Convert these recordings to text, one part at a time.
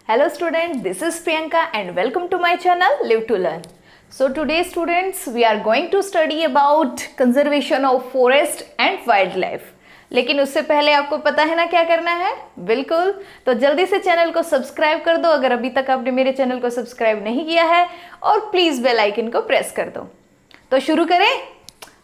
Hello students, this is Priyanka and welcome to my channel Live to Learn. So today students, we are going to study about conservation of forest and wildlife. लेकिन उससे पहले आपको पता है ना क्या करना है? बिल्कुल, तो जल्दी से चैनल को सब्सक्राइब कर दो अगर अभी तक आपने मेरे चैनल को सब्सक्राइब नहीं किया है, और प्लीज़ बेल आइकन को प्रेस कर दो। तो शुरू करें?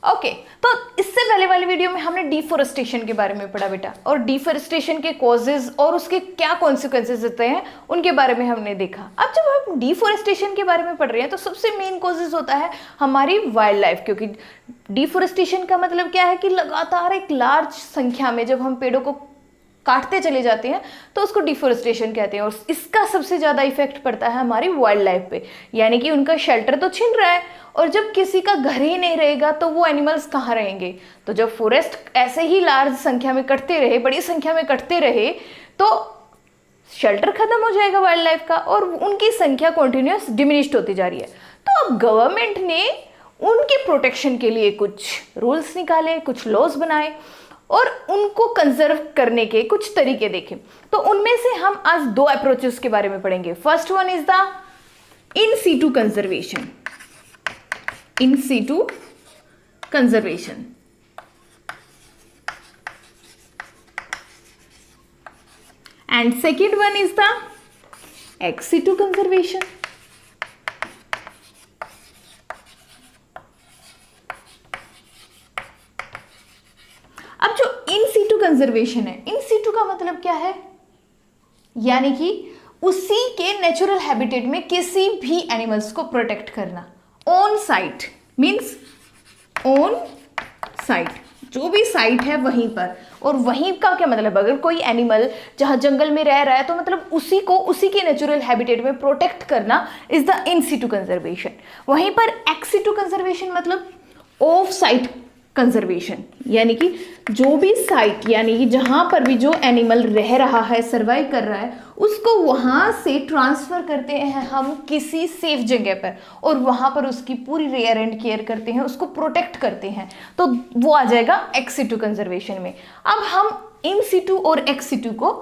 ओके, तो इससे पहले वाली वीडियो में हमने डिफोरेस्टेशन के बारे में पढ़ा बेटा, और डिफोरेस्टेशन के कॉजेज और उसके क्या कॉन्सिक्वेंसेज होते हैं उनके बारे में हमने देखा। अब जब हम डिफोरेस्टेशन के बारे में पढ़ रहे हैं तो सबसे मेन कॉजेज होता है हमारी वाइल्ड लाइफ, क्योंकि डिफोरेस्टेशन का मतलब क्या है कि लगातार एक लार्ज संख्या में जब हम पेड़ों को काटते चले जाते हैं तो उसको डिफोरेस्टेशन कहते हैं, और इसका सबसे ज़्यादा इफेक्ट पड़ता है हमारी वाइल्ड लाइफ पे, यानी कि उनका शेल्टर तो छिन रहा है, और जब किसी का घर ही नहीं रहेगा तो वो एनिमल्स कहाँ रहेंगे। तो जब फॉरेस्ट ऐसे ही लार्ज संख्या में कटते रहे, बड़ी संख्या में कटते रहे, तो शेल्टर खत्म हो जाएगा वाइल्ड लाइफ का, और उनकी संख्या कॉन्टिन्यूस डिमिनिश्ड होती जा रही है। तो अब गवर्नमेंट ने उनके प्रोटेक्शन के लिए कुछ रूल्स निकाले, कुछ लॉज बनाए, और उनको कंजर्व करने के कुछ तरीके देखे। तो उनमें से हम आज दो अप्रोचेस के बारे में पढ़ेंगे। First one is the in situ conservation, in situ conservation, and second one is the ex situ conservation. अब जो इन सीटू कंजर्वेशन है, इन सीटू का मतलब क्या है, यानी कि उसी के नेचुरल हैबिटेट में किसी भी एनिमल्स को प्रोटेक्ट करना on site, means on site, जो भी साइट है वहीं पर। और वहीं का क्या मतलब, अगर कोई एनिमल जहां जंगल में रह रहा है तो मतलब उसी को उसी के नेचुरल हैबिटेट में प्रोटेक्ट करना is the in situ conservation. वहीं पर एक्स सीटू कंजर्वेशन मतलब ऑफ साइट कंजर्वेशन, यानी कि जो भी साइट, यानी कि जहां पर भी जो एनिमल रह रहा है, सर्वाइव कर रहा है, उसको वहां से ट्रांसफर करते हैं हम किसी सेफ जगह पर, और वहां पर उसकी पूरी रेयर एंड केयर करते हैं, उसको प्रोटेक्ट करते हैं, तो वो आ जाएगा एक्स सीटू कंजर्वेशन में। अब हम इन सीटू और एक्स सीटू को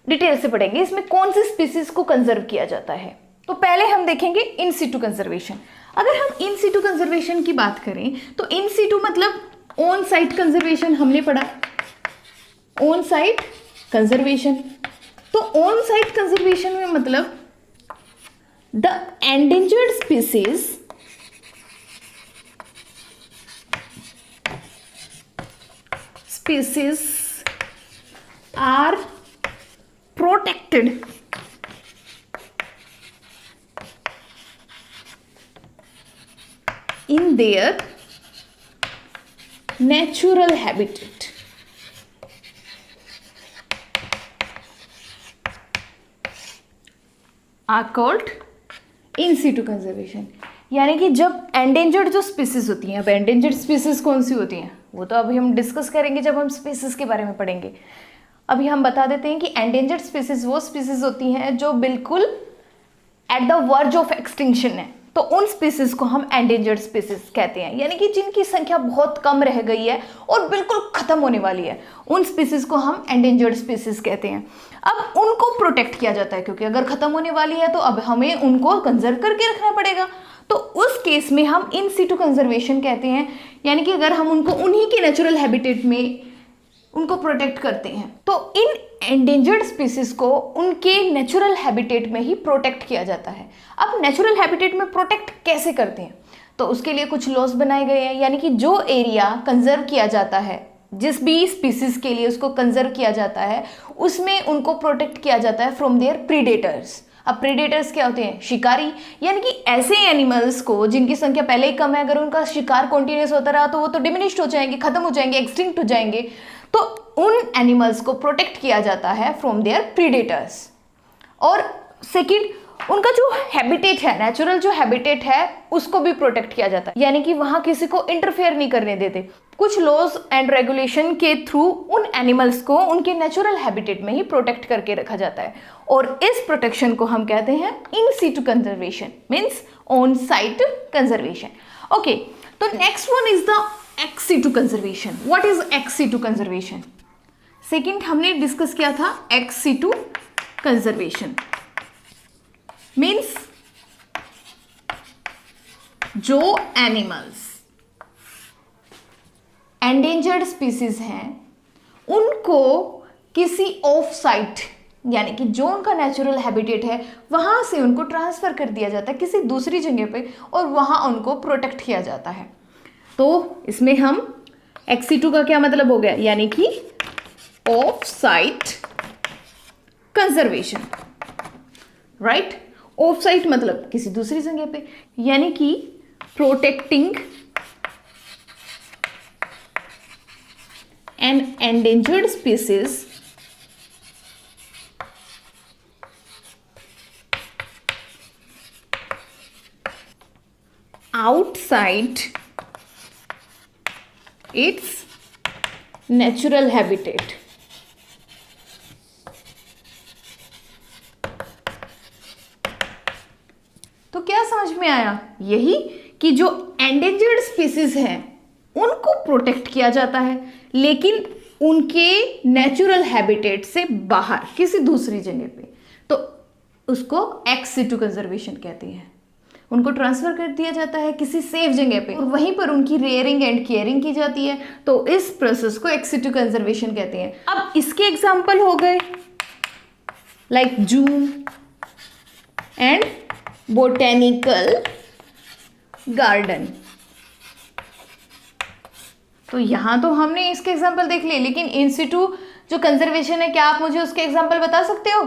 डिटेल से पढ़ेंगे, इसमें कौन सी स्पीसीज को कंजर्व किया जाता है। तो पहले हम देखेंगे इन सीटू कंजर्वेशन। अगर हम इन सीटू कंजर्वेशन की बात करें तो इन सीटू मतलब ऑन साइट कंजर्वेशन हमने पढ़ा, ऑन साइट कंजर्वेशन। तो ऑन साइट कंजर्वेशन में मतलब the endangered species are protected in their natural habitat, are called in situ conservation। यानी कि जब एंडेंजर्ड जो स्पीसीज होती हैं, अब एंडेंजर्ड स्पीसीज कौन सी होती हैं वो तो अभी हम डिस्कस करेंगे जब हम स्पीसीज के बारे में पढ़ेंगे। अभी हम बता देते हैं कि एंडेंजर्ड स्पीसीज वो स्पीसीज होती हैं जो बिल्कुल at the verge of extinction है, तो उन स्पीसीज को हम एंडेंजर्ड स्पीसीज कहते हैं, यानी कि जिनकी संख्या बहुत कम रह गई है और बिल्कुल खत्म होने वाली है, उन स्पीसीज को हम एंडेंजर्ड स्पीसीज कहते हैं। अब उनको प्रोटेक्ट किया जाता है, क्योंकि अगर खत्म होने वाली है तो अब हमें उनको कंजर्व करके रखना पड़ेगा। तो उस केस में हम इन सीटू कंजर्वेशन कहते हैं, यानी कि अगर हम उनको उन्हीं के नेचुरल हैबिटेट में उनको प्रोटेक्ट करते हैं, तो इन एंडेंजर्ड स्पीसीज को उनके नेचुरल हैबिटेट में ही प्रोटेक्ट किया जाता है। अब नेचुरल हैबिटेट में प्रोटेक्ट कैसे करते हैं, तो उसके लिए कुछ लॉज बनाए गए हैं, यानी कि जो एरिया कंजर्व किया जाता है, जिस भी स्पीसीज के लिए उसको कंजर्व किया जाता है, उसमें उनको प्रोटेक्ट किया जाता है फ्रॉम देयर प्रीडेटर्स। अब प्रीडेटर्स क्या होते हैं, शिकारी, यानी कि ऐसे एनिमल्स को जिनकी संख्या पहले ही कम है, अगर उनका शिकार कॉन्टिन्यूस होता रहा तो वो तो डिमिनिश्ड हो जाएंगे, खत्म हो जाएंगे, एक्सटिंक्ट हो जाएंगे। तो उन एनिमल्स को प्रोटेक्ट किया जाता है फ्रॉम देयर प्रीडेटर्स। और सेकंड, उनका जो हैबिटेट है, नेचुरल जो हैबिटेट है, उसको भी प्रोटेक्ट किया जाता है, यानी कि वहां किसी को इंटरफेयर नहीं करने देते। कुछ लॉज एंड रेगुलेशन के थ्रू उन एनिमल्स को उनके नेचुरल हैबिटेट में ही प्रोटेक्ट करके रखा जाता है, और इस प्रोटेक्शन को हम कहते हैं in situ conservation, means on site conservation. Okay, तो next one is the ex situ conservation. What is ex situ conservation? Second हमने डिस्कस किया था ex situ conservation, मीन्स जो एनिमल्स एंडेंजर्ड स्पीसीज हैं उनको किसी ऑफ साइट, यानी कि जो उनका नेचुरल हैबिटेट है वहां से उनको ट्रांसफर कर दिया जाता है किसी दूसरी जगह पे और वहां उनको प्रोटेक्ट किया जाता है। तो इसमें हम XC2 का क्या मतलब हो गया, यानी कि off site conservation, right. Off site मतलब किसी दूसरी जगह पे, यानी कि protecting an endangered species outside its natural habitat। तो क्या समझ में आया, यही कि जो एंडेंजर्ड स्पीसीज हैं उनको प्रोटेक्ट किया जाता है लेकिन उनके नेचुरल हैबिटेट से बाहर किसी दूसरी जगह पे, तो उसको एक्स-सिटू कंजर्वेशन कहते हैं। उनको ट्रांसफर कर दिया जाता है किसी सेफ जगह पे और वहीं पर उनकी रेयरिंग एंड केयरिंग की जाती है, तो इस प्रोसेस को एक्स-सिटू कंजर्वेशन कहते हैं। अब इसके एग्जाम्पल हो गए लाइक जू एंड बोटेनिकल गार्डन। तो यहां तो हमने इसके एग्जाम्पल देख लिए, लेकिन इन सिटू जो कंजर्वेशन है, क्या आप मुझे उसके एग्जाम्पल बता सकते हो?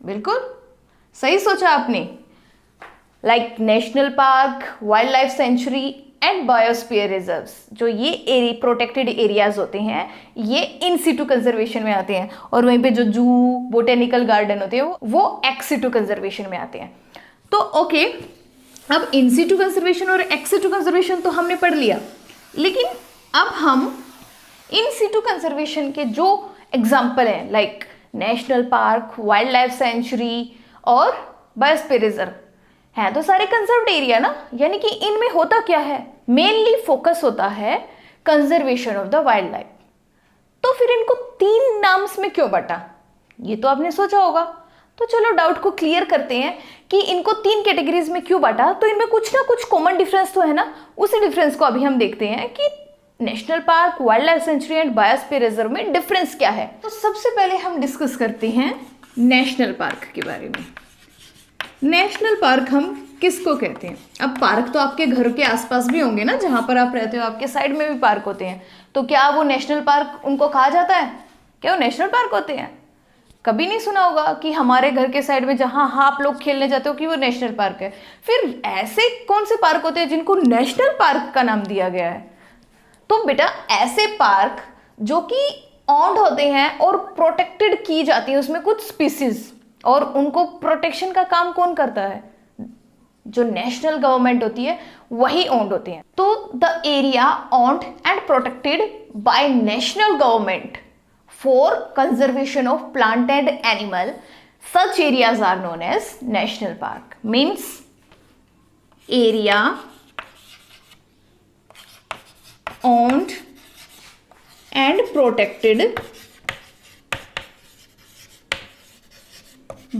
बिल्कुल सही सोचा आपने। Like national park, wild life century and biosphere reserves, जो ये प्रोटेक्टेड एरियाज होते हैं ये इन सिटू कंजर्वेशन में आते हैं, और वहीं पे जो जू बोटेनिकल गार्डन होते हैं वो एक्स सिटू कंजर्वेशन में आते हैं। तो ओके, अब इन सिटू कंजर्वेशन और एक्स सिटू कंजर्वेशन तो हमने पढ़ लिया, लेकिन अब हम इन सिटू कंजर्वेशन के जो एग्जाम्पल हैं like national park, wild life century और बायोस्फीयर रिजर्व हैं, तो सारे कंजर्व्ड एरिया ना, यानी कि इनमें होता क्या है, मेनली फोकस होता है conservation of the wild life. तो फिर इनको 3 नाम्स में क्यों बांटा, ये तो आपने सोचा होगा। तो चलो डाउट को क्लियर करते हैं कि इनको 3 कैटेगरीज में क्यों बांटा। तो इनमें कुछ ना कुछ कॉमन डिफरेंस तो है ना, उसी डिफरेंस को अभी हम देखते हैं कि national park, wild life century and biosphere reserve में डिफरेंस क्या है। तो सबसे पहले हम डिस्कस करते हैं नेशनल पार्क के बारे में। नेशनल पार्क हम किसको कहते हैं? अब पार्क तो आपके घर के आसपास भी होंगे ना, जहां पर आप रहते हो आपके साइड में भी पार्क होते हैं, तो क्या वो नेशनल पार्क उनको कहा जाता है? क्या वो नेशनल पार्क होते हैं? कभी नहीं सुना होगा कि हमारे घर के साइड में जहां आप लोग खेलने जाते हो कि वो नेशनल पार्क है। फिर ऐसे कौन से पार्क होते हैं जिनको नेशनल पार्क का नाम दिया गया है? तो बेटा ऐसे पार्क जो कि ऑन्ड होते हैं और प्रोटेक्टेड की जाती है उसमें कुछ स्पीसीज, और उनको प्रोटेक्शन का काम कौन करता है? जो नेशनल गवर्नमेंट होती है वही ओन्ड होती है। तो the area owned and protected by national government for conservation of plant and animal, such areas are known as national park। means area owned and protected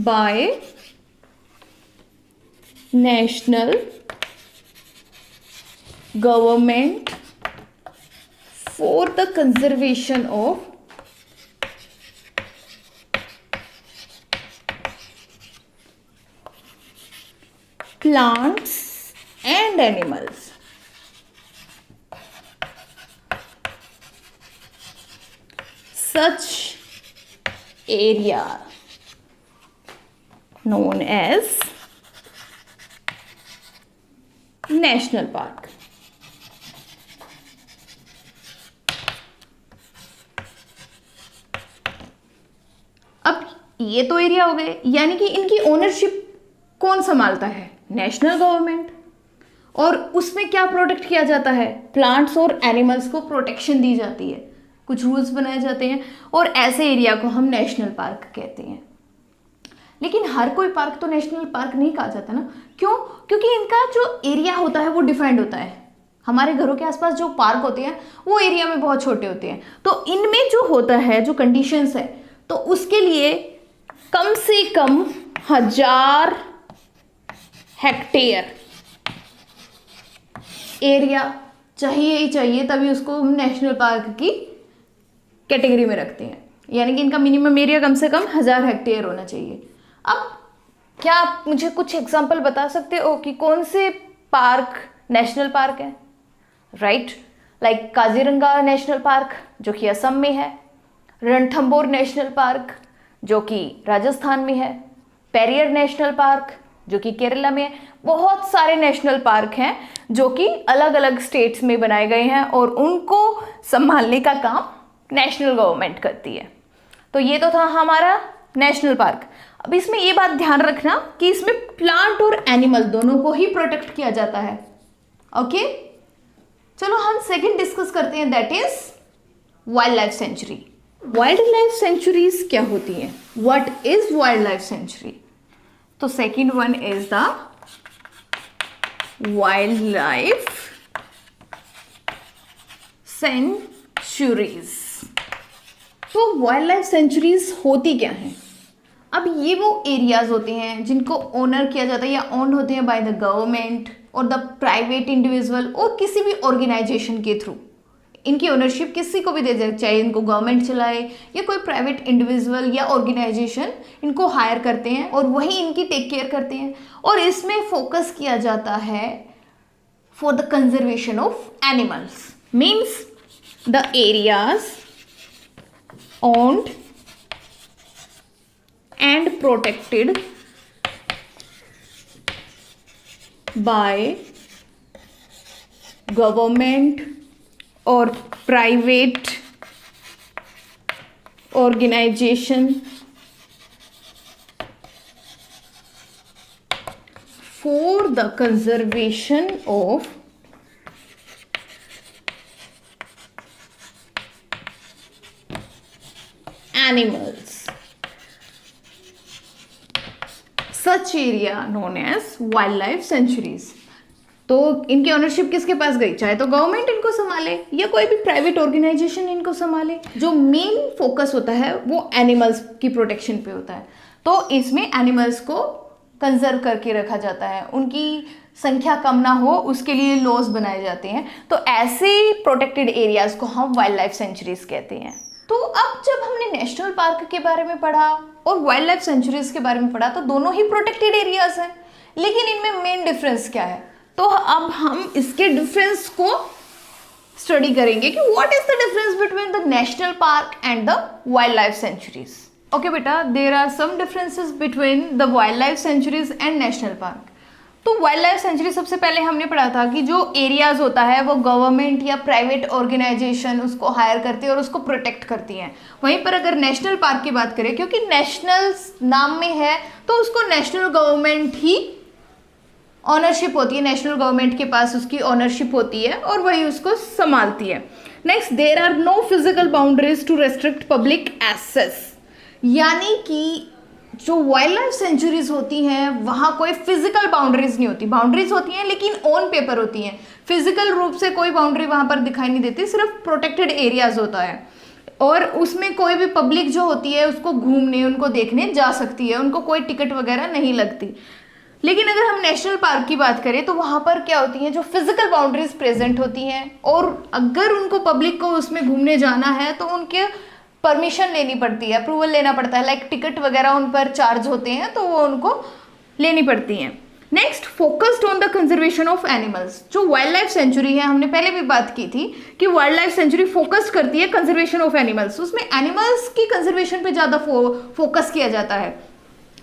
by national government for the conservation of plants and animals। such area known as national park। अब ये तो area हो गए, यानी कि इनकी ownership कौन संभालता है? National government. और उसमें क्या प्रोटेक्ट किया जाता है? प्लांट्स और एनिमल्स को प्रोटेक्शन दी जाती है, कुछ रूल्स बनाए जाते हैं, और ऐसे एरिया को हम नेशनल पार्क कहते हैं। लेकिन हर कोई पार्क तो नेशनल पार्क नहीं कहा जाता ना, क्यों? क्योंकि इनका जो एरिया होता है वो डिफाइंड होता है। हमारे घरों के आसपास जो पार्क होते हैं वो एरिया में बहुत छोटे होते हैं, तो इनमें जो होता है, जो कंडीशंस है, तो उसके लिए कम से कम 1000 हेक्टेयर एरिया चाहिए ही चाहिए, तभी उसको हम नेशनल पार्क की कैटेगरी में रखते हैं। यानी कि इनका मिनिमम एरिया कम से कम 1000 हेक्टेयर होना चाहिए। अब क्या आप मुझे कुछ एग्जांपल बता सकते हो कि कौन से पार्क नेशनल पार्क है? Right, like Kaziranga national park जो कि असम में है, रणथंबोर नेशनल पार्क जो कि राजस्थान में है, पेरियर नेशनल पार्क जो कि केरला में है। बहुत सारे नेशनल पार्क हैं जो कि अलग अलग स्टेट्स में बनाए गए हैं और उनको संभालने का काम नेशनल गवर्नमेंट करती है। तो ये तो था हमारा नेशनल पार्क। अब इसमें ये बात ध्यान रखना कि इसमें प्लांट और एनिमल दोनों को ही प्रोटेक्ट किया जाता है। ओके, चलो हम सेकंड डिस्कस करते हैं, that is wild life sanctuary. Wild life sanctuaries क्या होती हैं? What is wild life sanctuary? तो second one is the wild life sanctuaries. तो वाइल्ड लाइफ सेंचुरीज होती क्या हैं? अब ये वो एरियाज होते हैं जिनको ओनर किया जाता है या ओन होते हैं बाय द गवर्नमेंट और द प्राइवेट इंडिविजुअल और किसी भी ऑर्गेनाइजेशन के थ्रू। इनकी ओनरशिप किसी को भी दे दे, चाहे इनको गवर्नमेंट चलाए या कोई प्राइवेट इंडिविजुअल या ऑर्गेनाइजेशन इनको हायर करते हैं और वही इनकी टेक केयर करते हैं। और इसमें फोकस किया जाता है for the conservation of animals, means the areas owned and protected by government or private organization for the conservation of animals. Such area known as wildlife sanctuaries. तो इनकी ओनरशिप किसके पास गई? चाहे तो गवर्नमेंट इनको संभाले या कोई भी प्राइवेट ऑर्गेनाइजेशन इनको संभाले। जो मेन फोकस होता है वो एनिमल्स की प्रोटेक्शन पे होता है। तो इसमें एनिमल्स को कंजर्व करके रखा जाता है, उनकी संख्या कम ना हो उसके लिए लॉज बनाए जाते हैं। तो ऐसे प्रोटेक्टेड एरियाज को हम वाइल्ड लाइफ सेंचुरीज कहते हैं। तो अब जब हमने नेशनल पार्क के बारे में पढ़ा और वाइल्ड लाइफ सेंचुरीज के बारे में पढ़ा तो दोनों ही प्रोटेक्टेड एरियाज हैं, लेकिन इनमें मेन डिफरेंस क्या है? तो अब हम इसके डिफरेंस को स्टडी करेंगे कि what is the difference between the national park and the wild life sanctuaries. Okay बेटा, there are some differences between the wild life sanctuaries and national park. तो वाइल्ड लाइफ सेंचुरी सबसे पहले हमने पढ़ा था कि जो एरियाज होता है वो गवर्नमेंट या प्राइवेट ऑर्गेनाइजेशन उसको हायर करती है और उसको प्रोटेक्ट करती हैं। वहीं पर अगर नेशनल पार्क की बात करें, क्योंकि नेशनल नाम में है तो उसको नेशनल गवर्नमेंट ही ऑनरशिप होती है, नेशनल गवर्नमेंट के पास उसकी ऑनरशिप होती है और वही उसको संभालती है। Next, there are no physical boundaries to restrict public access. यानी कि जो वाइल्ड लाइफ सेंचुरीज होती हैं वहाँ कोई फिजिकल बाउंड्रीज नहीं होती, बाउंड्रीज होती हैं लेकिन ऑन पेपर होती हैं, फिजिकल रूप से कोई बाउंड्री वहाँ पर दिखाई नहीं देती, सिर्फ प्रोटेक्टेड एरियाज होता है। और उसमें कोई भी पब्लिक जो होती है उसको घूमने उनको देखने जा सकती है, उनको कोई टिकट वगैरह नहीं लगती। लेकिन अगर हम नेशनल पार्क की बात करें तो वहाँ पर क्या होती हैं, जो फिजिकल बाउंड्रीज प्रेजेंट होती हैं और अगर उनको पब्लिक को उसमें घूमने जाना है तो उनके परमिशन लेनी पड़ती है, अप्रूवल लेना पड़ता है, लाइक टिकट वगैरह उन पर चार्ज होते हैं तो वो उनको लेनी पड़ती हैं। Next, focused on the conservation of animals. जो वाइल्ड लाइफ सेंचुरी है, हमने पहले भी बात की थी कि वाइल्ड लाइफ सेंचुरी फोकस करती है कंजर्वेशन ऑफ एनिमल्स, उसमें एनिमल्स की कंजर्वेशन पे ज़्यादा फोकस किया जाता है।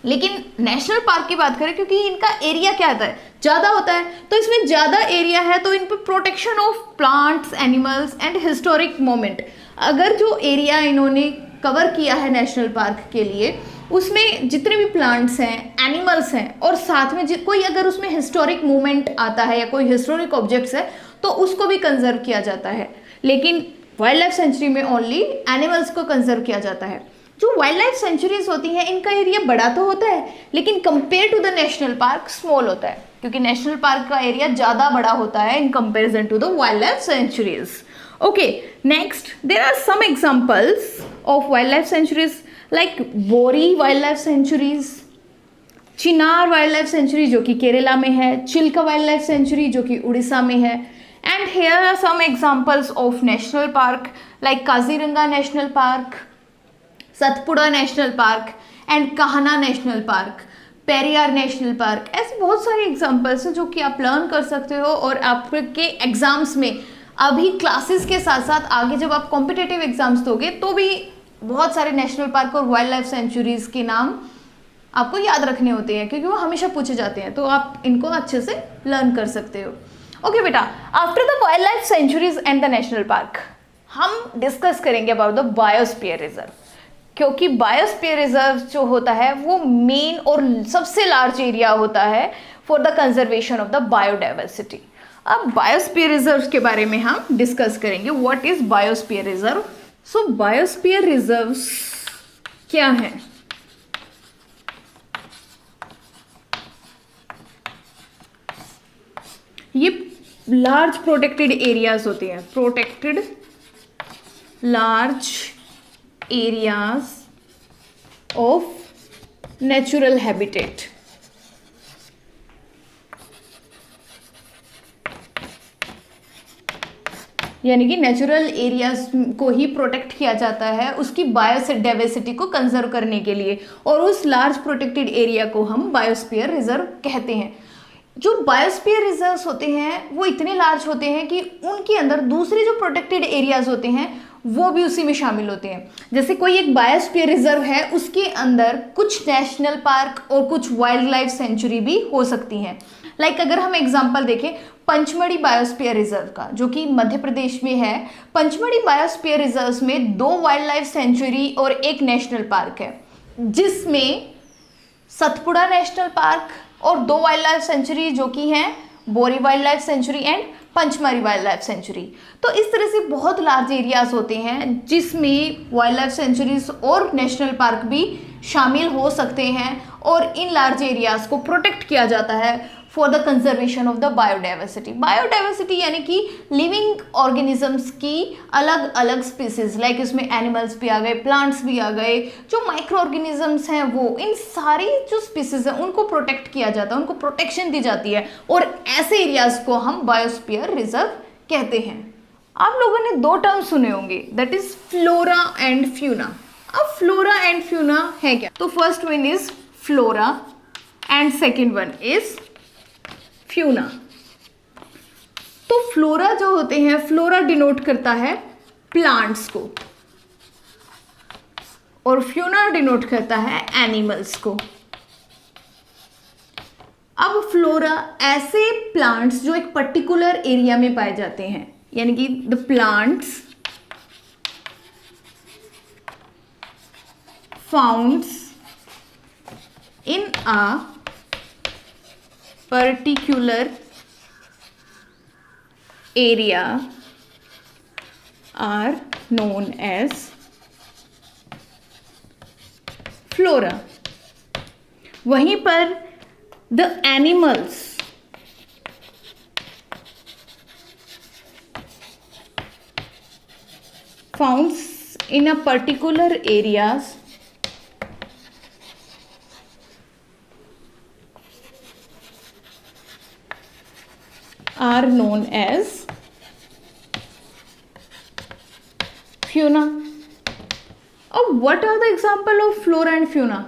लेकिन नेशनल पार्क की बात करें, क्योंकि इनका एरिया क्या होता है, ज़्यादा होता है, तो इसमें ज़्यादा एरिया है तो इन पर protection of plants, animals and historic moment. अगर जो एरिया इन्होंने कवर किया है नेशनल पार्क के लिए उसमें जितने भी प्लांट्स हैं, एनिमल्स हैं और साथ में कोई अगर उसमें हिस्टोरिक मूवमेंट आता है या कोई हिस्टोरिक ऑब्जेक्ट्स है तो उसको भी कंजर्व किया जाता है। लेकिन वाइल्ड लाइफ सेंचुरी में ओनली एनिमल्स को कंजर्व किया जाता है। जो वाइल्ड लाइफ सेंचुरीज होती हैं इनका एरिया बड़ा तो होता है लेकिन compare to the national park small होता है, क्योंकि नेशनल पार्क का एरिया ज़्यादा बड़ा होता है in comparison to the wild life sanctuaries. Okay, next there are some examples of wildlife sanctuaries like Bori wildlife sanctuaries, Chinar wild life century जो कि केरला में है, चिल्का वाइल्ड लाइफ सेंचुरी जो कि उड़ीसा में है। And here are some examples of national park like Kaziranga national park, Satpura national park and Kanha national park, Periyar national park. ऐसे बहुत सारे एग्जांपल्स हैं जो कि आप लर्न कर सकते हो और आपके एग्जाम्स में अभी क्लासेस के साथ साथ आगे जब आप कॉम्पिटिटिव एग्जाम्स दोगे तो भी बहुत सारे नेशनल पार्क और वाइल्ड लाइफ सेंचुरीज के नाम आपको याद रखने होते हैं क्योंकि वो हमेशा पूछे जाते हैं, तो आप इनको अच्छे से लर्न कर सकते हो। ओके बेटा, after the wild life sanctuaries and the national park हम डिस्कस करेंगे अबाउट द बायोस्फीयर रिजर्व, क्योंकि बायोस्फीयर रिजर्व जो होता है वो मेन और सबसे लार्ज एरिया होता है for the conservation of the biodiversity. अब बायोस्फीयर रिजर्व के बारे में हम डिस्कस करेंगे। What is biosphere reserve? So biosphere reserves क्या है? ये लार्ज प्रोटेक्टेड एरियाज होते हैं, protected large areas of natural habitat. यानी कि नेचुरल एरियाज को ही प्रोटेक्ट किया जाता है उसकी बायोडाइवर्सिटी को कंजर्व करने के लिए, और उस लार्ज प्रोटेक्टेड एरिया को हम बायोस्फीयर रिजर्व कहते हैं। जो बायोस्फीयर रिजर्व्स होते हैं वो इतने लार्ज होते हैं कि उनके अंदर दूसरे जो प्रोटेक्टेड एरियाज होते हैं वो भी उसी में शामिल होते हैं। जैसे कोई एक बायोस्फीयर रिजर्व है, उसके अंदर कुछ नेशनल पार्क और कुछ वाइल्ड लाइफ सेंचुरी भी हो सकती हैं। लाइक अगर हम एग्जांपल देखें पंचमढ़ी बायोस्फीयर रिजर्व का, जो कि मध्य प्रदेश में है। पंचमढ़ी बायोस्फीयर रिजर्व में 2 वाइल्ड लाइफ सेंचुरी और 1 नेशनल पार्क है, जिसमें सतपुड़ा नेशनल पार्क और 2 वाइल्ड लाइफ सेंचुरी जो कि हैं बोरी wild life century and Pachmarhi wild life sanctuary. तो इस तरह से बहुत लार्ज एरियाज होते हैं जिसमें वाइल्ड लाइफ सेंचुरीज और नेशनल पार्क भी शामिल हो सकते हैं, और इन लार्ज एरियाज को प्रोटेक्ट किया जाता है for the conservation of the biodiversity. Biodiversity यानी कि लिविंग ऑर्गेनिजम्स की अलग अलग स्पीसीज, लाइक इसमें एनिमल्स भी आ गए, प्लांट्स भी आ गए, जो माइक्रो ऑर्गेनिजम्स हैं वो, इन सारी जो स्पीसीज हैं उनको प्रोटेक्ट किया जाता है, उनको प्रोटेक्शन दी जाती है, और ऐसे एरियाज को हम बायोस्फीयर रिजर्व कहते हैं। आप लोगों ने 2 टर्म सुने होंगे, that is flora and fauna. अब फ्लोरा एंड फ्यूना है क्या? तो first one is flora and second one is fauna. तो फ्लोरा जो होते हैं, फ्लोरा डिनोट करता है प्लांट्स को और फ्यूना डिनोट करता है एनिमल्स को। अब फ्लोरा ऐसे प्लांट्स जो एक पर्टिकुलर एरिया में पाए जाते हैं, यानी कि the plants founts in a particular area are known as flora. वहीं पर the animals found in a particular areas are known as fauna. और what are the example of flora and fauna?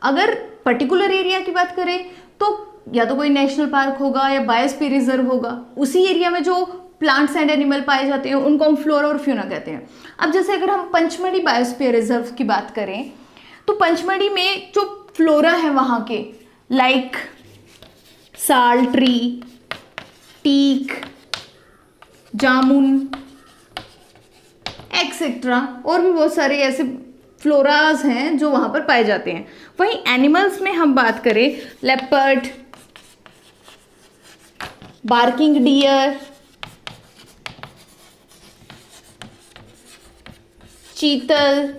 अगर पर्टिकुलर एरिया की बात करें तो या तो कोई नेशनल पार्क होगा या बायोस्फीयर रिजर्व होगा, उसी एरिया में जो प्लांट्स एंड एनिमल पाए जाते हैं उनको हम फ्लोरा और फ्यूना कहते हैं। अब जैसे अगर हम पंचमढ़ी बायोस्फीयर रिजर्व की बात करें तो पंचमढ़ी में जो फ्लोरा है वहाँ के, लाइक साल ट्री, टीक, जामुन एक्सेट्रा, और भी बहुत सारे ऐसे फ्लोराज हैं जो वहाँ पर पाए जाते हैं। वहीं एनिमल्स में हम बात करें लेपर्ड, बार्किंग डियर, चीतल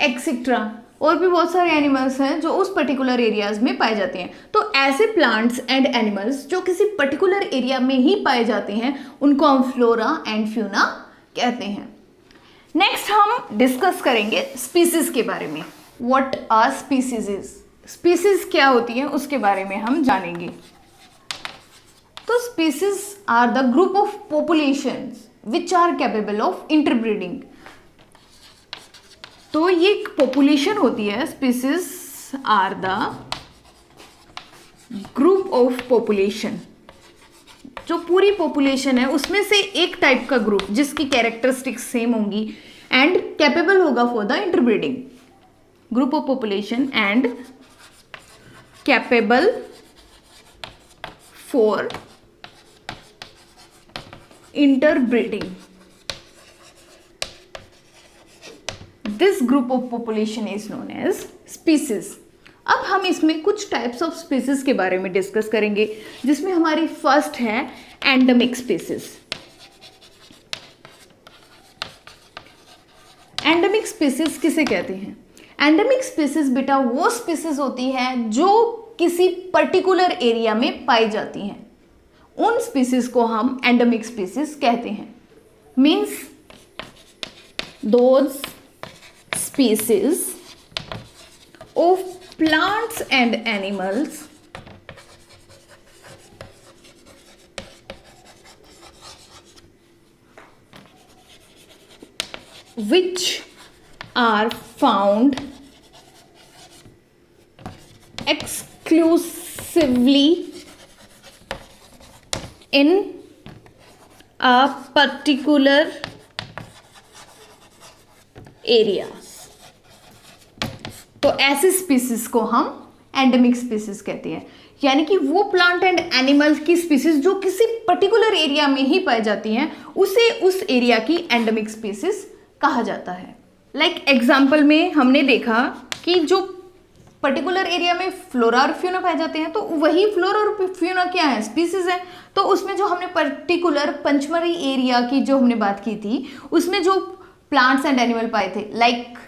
एक्सेट्रा, और भी बहुत सारे एनिमल्स हैं जो उस पर्टिकुलर एरियाज में पाए जाते हैं। तो ऐसे प्लांट्स एंड एनिमल्स जो किसी पर्टिकुलर एरिया में ही पाए जाते हैं उनको हम फ्लोरा एंड फ्यूना कहते हैं। नेक्स्ट हम डिस्कस करेंगे स्पीसीज के बारे में। What are species? स्पीसीज क्या होती है उसके बारे में हम जानेंगे। तो species are the group of populations which are capable of interbreeding. तो ये एक पॉपुलेशन होती है, species are the group of population, जो पूरी पॉपुलेशन है उसमें से एक टाइप का ग्रुप जिसकी कैरेक्टरिस्टिक्स सेम होंगी एंड कैपेबल होगा for the interbreeding. Group of population and capable for interbreeding. This group of population is known as species. अब हम इसमें कुछ टाइप्स ऑफ स्पीसीज के बारे में डिस्कस करेंगे, जिसमें हमारी फर्स्ट है एंडेमिक स्पीसीज। एंडेमिक स्पीसीज किसे कहते हैं? एंडेमिक स्पीसीज बेटा वो स्पीसीज होती है जो किसी पर्टिकुलर एरिया में पाई जाती हैं, उन स्पीसीज को हम एंडेमिक स्पीसीज कहते हैं। Means those species of plants and animals which are found exclusively in a particular area। तो ऐसी स्पीसीज को हम एंडेमिक स्पीसीज कहते हैं, यानी कि वो प्लांट एंड एनिमल्स की स्पीसीज जो किसी पर्टिकुलर एरिया में ही पाई जाती हैं, उसे उस एरिया की एंडेमिक स्पीसीज कहा जाता है। लाइक एग्जाम्पल में हमने देखा कि जो पर्टिकुलर एरिया में फ्लोरा और फ्यूना पाए जाते हैं, तो वही फ्लोरा और फ्यूना क्या है? स्पीसीज है। तो उसमें जो हमने पर्टिकुलर पंचमरी एरिया की जो हमने बात की थी, उसमें जो प्लांट्स एंड एनिमल पाए थे like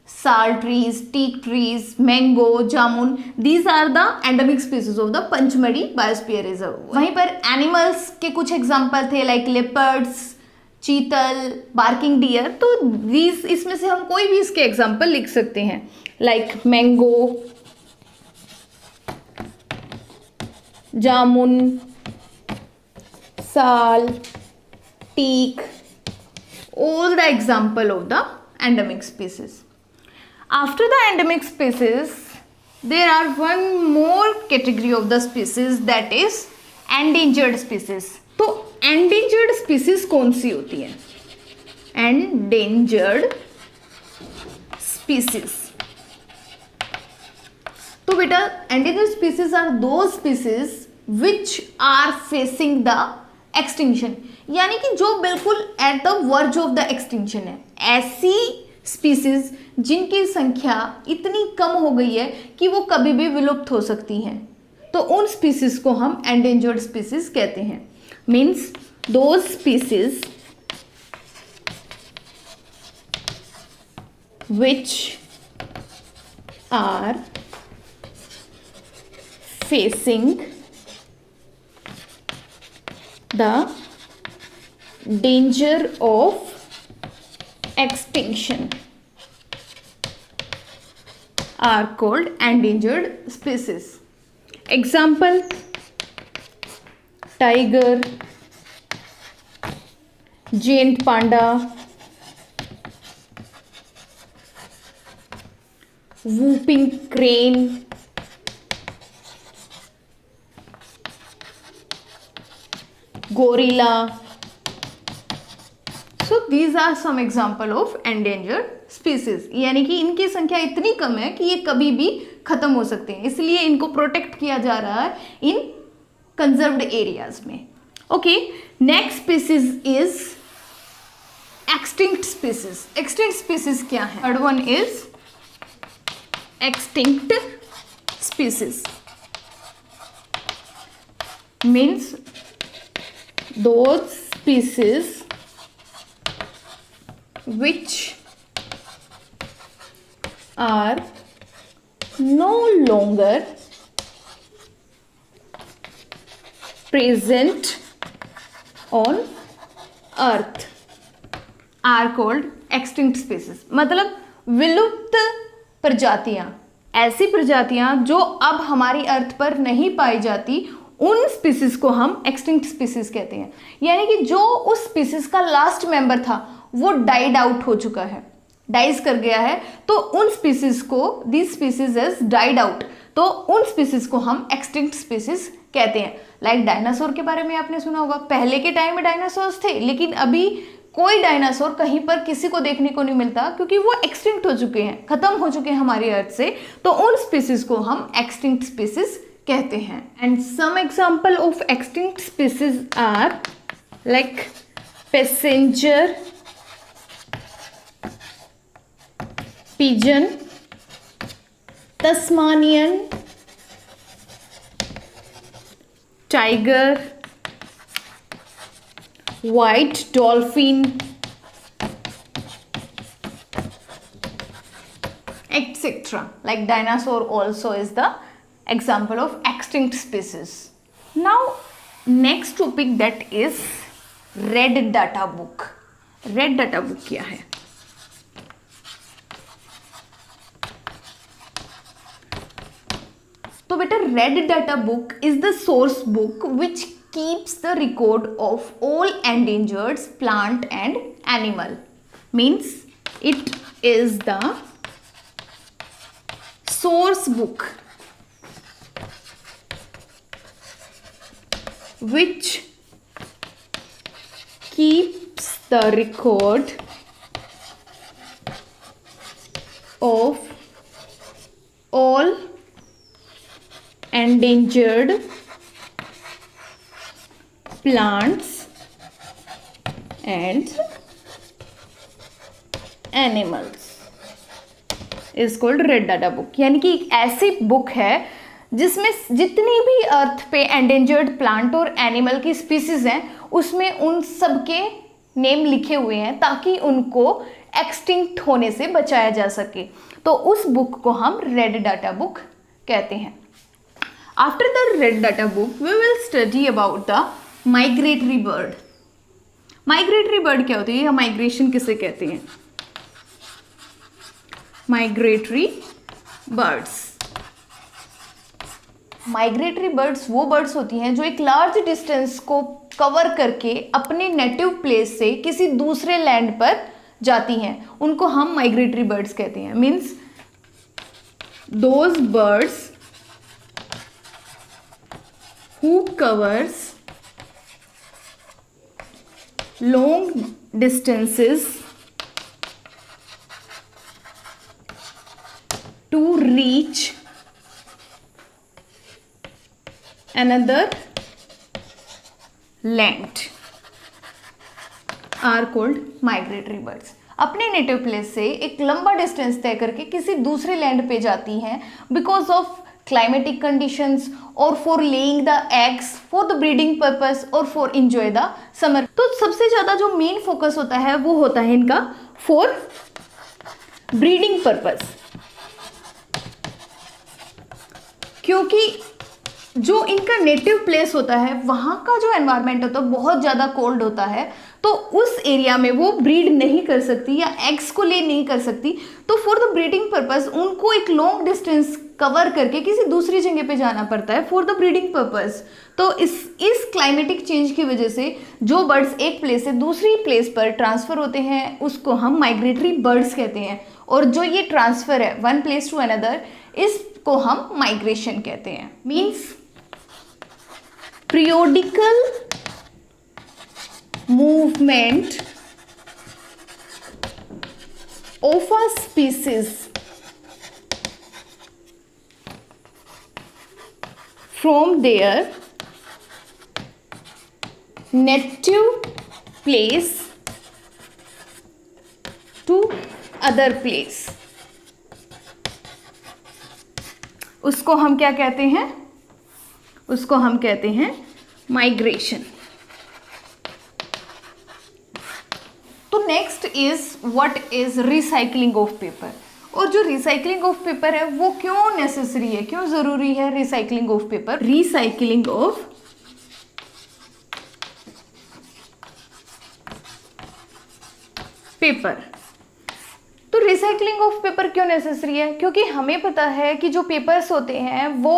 sal trees, teak trees, mango, jamun, these are the endemic species of the Pachmarhi biosphere reserve. वहीं पर एनिमल्स के कुछ एग्जांपल थे like leopards, chital, barking deer. तो दीज इसमें से हम कोई भी इसके एग्जांपल लिख सकते हैं लाइक मैंगो, जामुन, साल, teak, all the example of the endemic species. After the endemic species, there are one more category of the species, that is endangered species. तो endangered species कौन सी होती है? Endangered species. तो बेटा endangered species are those species which are facing the extinction, यानी कि जो बिल्कुल at the verge of the extinction है। ऐसी स्पीसीज जिनकी संख्या इतनी कम हो गई है कि वो कभी भी विलुप्त हो सकती हैं, तो उन स्पीसीज को हम एंडेंजर्ड स्पीसीज कहते हैं। Means those species which are facing the danger of extinction are called endangered species. Example: tiger, giant panda, whooping crane, gorilla. So these are some example of endangered species, यानी कि इनकी संख्या इतनी कम है कि ये कभी भी खत्म हो सकते हैं, इसलिए इनको प्रोटेक्ट किया जा रहा है इन कंजर्व्ड एरियाज में। Okay, next species is extinct species. Extinct species क्या है? Third one is extinct species. Means those species which are no longer present on earth are called extinct species। मतलब विलुप्त प्रजातियां ऐसी प्रजातियां जो अब हमारी अर्थ पर नहीं पाई जाती, उन स्पीसीज को हम एक्सटिंक्ट स्पीसीज कहते हैं। यानी कि जो उस स्पीसीज का लास्ट मेंबर था वो डाइड आउट हो चुका है, डाइज कर गया है, तो उन स्पीसीज को, this species is died out, तो उन स्पीसीज को हम एक्सटिंक्ट स्पीसीज कहते हैं। लाइक डायनासोर के बारे में आपने सुना होगा, पहले के टाइम में डायनासोर्स थे, लेकिन अभी कोई डायनासोर कहीं पर किसी को देखने को नहीं मिलता, क्योंकि वो एक्सटिंक्ट हो चुके हैं, खत्म हो चुके हैं हमारी अर्थ से, तो उन स्पीसीज को हम एक्सटिंक्ट स्पीसीज कहते हैं। And some example of extinct species are like passenger pigeon, Tasmanian tiger, white dolphin, etc. Like dinosaur also is the example of extinct species. Now next topic, that is red data book. Red data book क्या है? तो बेटा red data book is the source book which keeps the record of all endangered plant and animal. Means it is the source book which keeps the record of all endangered plants and animals is called red data book। यानी कि एक ऐसी book है जिसमें जितनी भी अर्थ पे endangered plant और एनिमल की स्पीसीज हैं उसमें उन सब के नेम लिखे हुए हैं ताकि उनको एक्सटिंक्ट होने से बचाया जा सके। तो उस बुक को हम रेड डाटा बुक कहते हैं। After the red data book we will study about the migratory bird. Migratory bird क्या होती है या माइग्रेशन किसे कहते हैं? Migratory birds. माइग्रेटरी बर्ड्स वो बर्ड्स होती हैं जो एक लार्ज डिस्टेंस को कवर करके अपने नेटिव प्लेस से किसी दूसरे लैंड पर जाती हैं, उनको हम माइग्रेटरी बर्ड्स कहते हैं। Means those birds who covers long distances to reach another land are called migratory birds। अपने नेटिव प्लेस से एक लंबा डिस्टेंस तय करके किसी दूसरे लैंड पे जाती हैं बिकॉज ऑफ क्लाइमेटिक कंडीशंस और for laying the eggs, for the breeding purpose और फॉर इंजॉय द समर। तो सबसे ज़्यादा जो मेन फोकस होता है वो होता है इनका फॉर ब्रीडिंग पर्पस, क्योंकि जो इनका नेटिव प्लेस होता है वहाँ का जो एनवायरनमेंट होता है बहुत ज़्यादा कोल्ड होता है, तो उस एरिया में वो ब्रीड नहीं कर सकती या एग्स को ले नहीं कर सकती। तो फॉर द ब्रीडिंग पर्पस उनको एक लॉन्ग डिस्टेंस कवर करके किसी दूसरी जगह पे जाना पड़ता है फॉर द ब्रीडिंग पर्पस। तो इस क्लाइमेटिक चेंज की वजह से जो बर्ड्स एक प्लेस से दूसरी प्लेस पर ट्रांसफ़र होते हैं उसको हम माइग्रेटरी बर्ड्स कहते हैं, और जो ये ट्रांसफ़र है वन प्लेस टू अनदर इसको हम माइग्रेशन कहते हैं। Means periodical movement of a species from their native place to other place, उसको हम क्या कहते हैं? उसको हम कहते हैं माइग्रेशन। तो next is what is recycling of paper. और जो रिसाइकलिंग ऑफ पेपर है वो क्यों नेसेसरी है, क्यों जरूरी है recycling of paper? Recycling of paper. तो तो रिसाइकलिंग ऑफ पेपर क्यों नेसेसरी है? क्योंकि हमें पता है कि जो पेपर्स होते हैं वो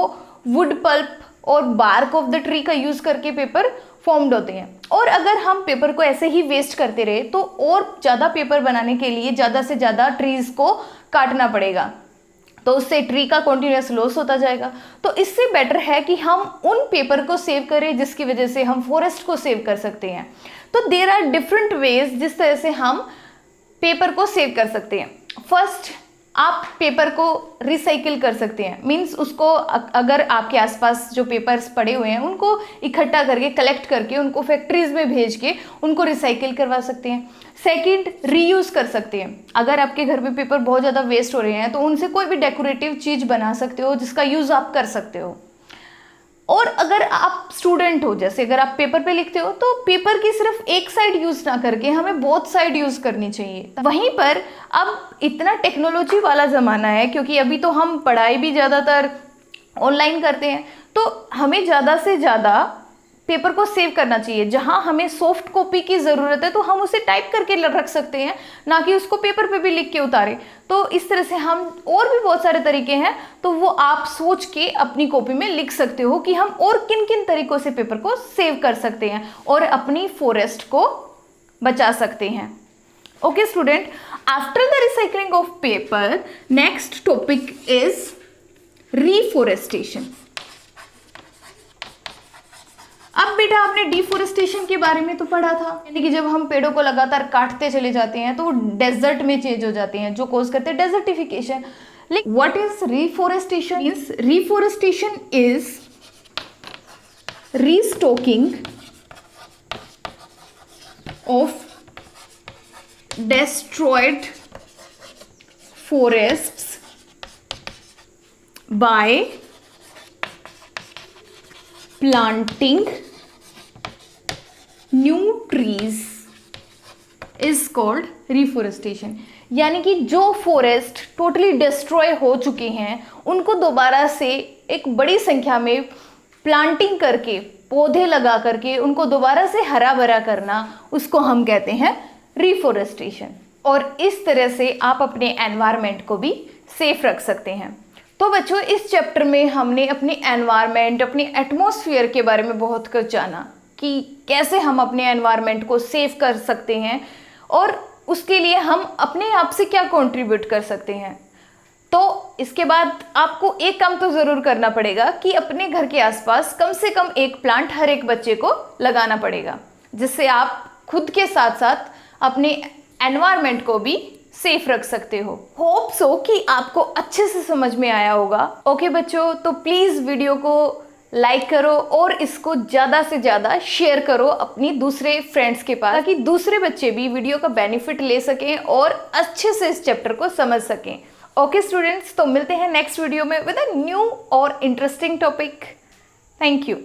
वुड पल्प और बार्क ऑफ द ट्री का यूज़ करके पेपर फॉर्म्ड होते हैं, और अगर हम पेपर को ऐसे ही वेस्ट करते रहे तो और ज़्यादा पेपर बनाने के लिए ज़्यादा से ज़्यादा ट्रीज़ को काटना पड़ेगा, तो उससे ट्री का कॉन्टिन्यूस लॉस होता जाएगा। तो इससे बेटर है कि हम उन पेपर को सेव करें जिसकी वजह से हम फॉरेस्ट को सेव कर सकते हैं। तो देयर आर डिफरेंट वेज जिस तरह से हम पेपर को सेव कर सकते हैं। फर्स्ट, आप पेपर को रिसाइकिल कर सकते हैं, मीन्स उसको अगर आपके आसपास जो पेपर्स पड़े हुए हैं उनको इकट्ठा करके कलेक्ट करके उनको फैक्ट्रीज में भेज के उनको रिसाइकिल करवा सकते हैं। सेकंड, रीयूज़ कर सकते हैं। अगर आपके घर में पेपर बहुत ज़्यादा वेस्ट हो रहे हैं तो उनसे कोई भी डेकोरेटिव चीज़ बना सकते हो जिसका यूज़ आप कर सकते हो। और अगर आप स्टूडेंट हो, जैसे अगर आप पेपर पे लिखते हो तो पेपर की सिर्फ एक साइड यूज़ ना करके हमें बोथ साइड यूज़ करनी चाहिए। वहीं पर अब इतना टेक्नोलॉजी वाला ज़माना है, क्योंकि अभी तो हम पढ़ाई भी ज़्यादातर ऑनलाइन करते हैं, तो हमें ज़्यादा से ज़्यादा पेपर को सेव करना चाहिए। जहां हमें सॉफ्ट कॉपी की ज़रूरत है तो हम उसे टाइप करके रख सकते हैं, ना कि उसको पेपर पे भी लिख के उतारें। तो इस तरह से हम, और भी बहुत सारे तरीके हैं, तो वो आप सोच के अपनी कॉपी में लिख सकते हो कि हम और किन किन तरीकों से पेपर को सेव कर सकते हैं और अपनी फॉरेस्ट को बचा सकते हैं। Okay student, after the recycling of paper, next topic is reforestation. अब बेटा आपने डिफोरेस्टेशन के बारे में तो पढ़ा था, यानी कि जब हम पेड़ों को लगातार काटते चले जाते हैं तो वो डेजर्ट में चेंज हो जाते हैं, जो कॉज करते हैं डेजर्टिफिकेशन। लेकिन what is reforestation? Means reforestation is restocking of destroyed forests by planting new trees is called reforestation। यानी कि जो फॉरेस्ट टोटली डिस्ट्रॉय हो चुके हैं उनको दोबारा से एक बड़ी संख्या में प्लांटिंग करके, पौधे लगा करके उनको दोबारा से हरा भरा करना, उसको हम कहते हैं रिफॉरेस्टेशन। और इस तरह से आप अपने एनवायरनमेंट को भी सेफ रख सकते हैं। तो बच्चों, इस चैप्टर में हमने अपने एनवायरनमेंट, अपने एटमॉस्फेयर के बारे में बहुत कुछ जाना कि कैसे हम अपने एनवायरनमेंट को सेफ कर सकते हैं और उसके लिए हम अपने आप से क्या कंट्रीब्यूट कर सकते हैं। तो इसके बाद आपको एक काम तो ज़रूर करना पड़ेगा कि अपने घर के आसपास कम से कम एक प्लांट हर एक बच्चे को लगाना पड़ेगा, जिससे आप खुद के साथ साथ अपने एनवायरनमेंट को भी सेफ रख सकते हो। होप सो कि आपको अच्छे से समझ में आया होगा। ओके बच्चों, तो प्लीज़ वीडियो को लाइक करो और इसको ज़्यादा से ज़्यादा शेयर करो अपनी दूसरे फ्रेंड्स के पास, ताकि दूसरे बच्चे भी वीडियो का बेनिफिट ले सकें और अच्छे से इस चैप्टर को समझ सकें। ओके स्टूडेंट्स, तो मिलते हैं नेक्स्ट वीडियो में विद अ न्यू और इंटरेस्टिंग टॉपिक। Thank you.